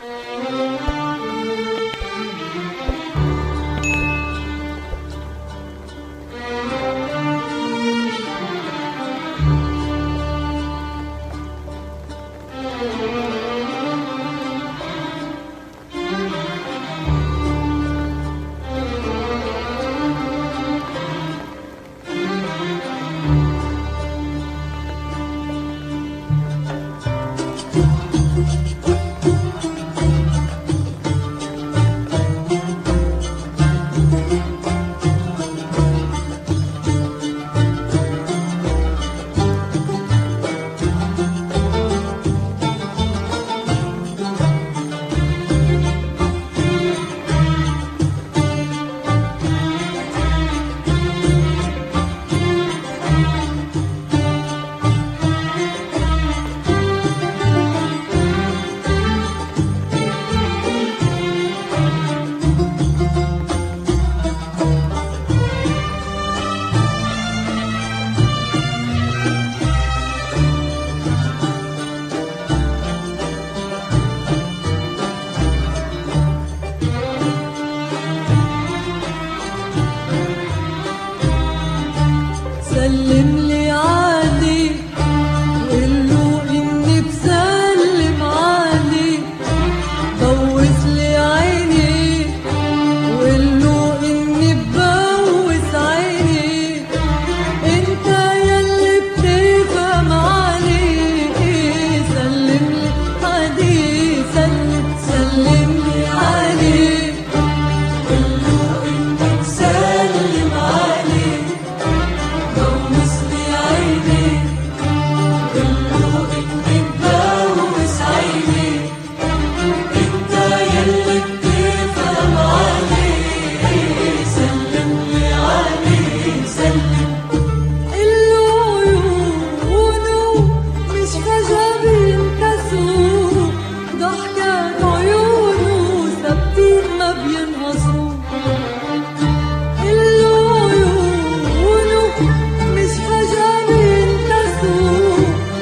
سلم لي عليك وقول له اني بسلم عليك، بوس لي عينيك وقول له اني ببوس عينيك، انت يلي بتفهم عليك. سلم لي عليك، سلم لي عليك، قول له اني بسلم عليك، بوس لي عينيك قول له اني ببوس عينيك، انت يلي بتفهم عليك. سلم لي عليك، سلم. اللي عيونه مش فجأة بينكسوا، ضحكات عيونه ثابتين ما بينقصوا. اللي عيونه مش فجأة بينكسوا،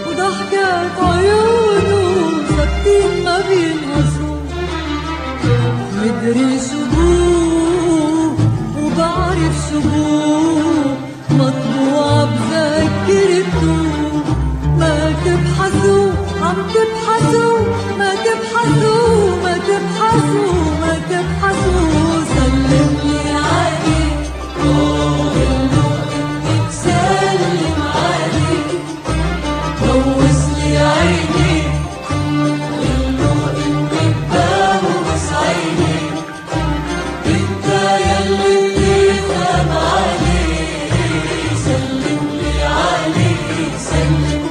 وضحكات عيونه ثابتين ما بينقصوا. مدري شو بوه وبعرف شو بوه، مطبوعة بذاكرته. ما تبحثوا عم تبحثوا، ما تبحثوا ما تبحثوا ما تبحثوا. سلم لي عليك قول له اني بسلم عليك، بوس لي عينيك قول له اني ببوس عينيك، انت يلي بتفهم عليك. سلم لي عليك، سلم.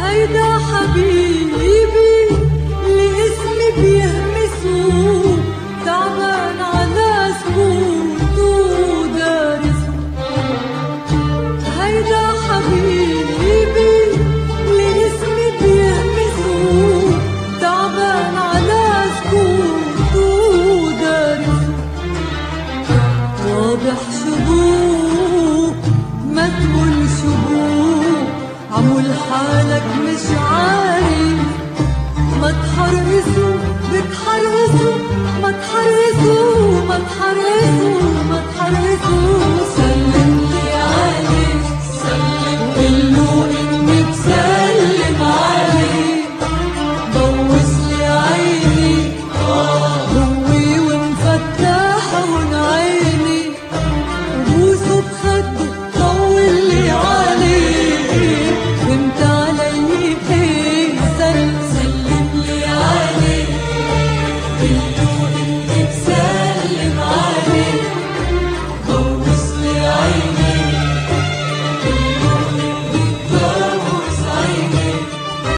هيدا حبيبي اللي اسمي بيهمسه، تعبان على سكوته ودارسه. هيدا حبيبي اللي اسمي بيهمسه، تعبان على سكوته ودارسه. واضح شبوه ما تقول شبوه، عمول حالك مش عارف. ما تحرقسوا بتحرقسوا، ما تحرقسوا ما تحرقسوا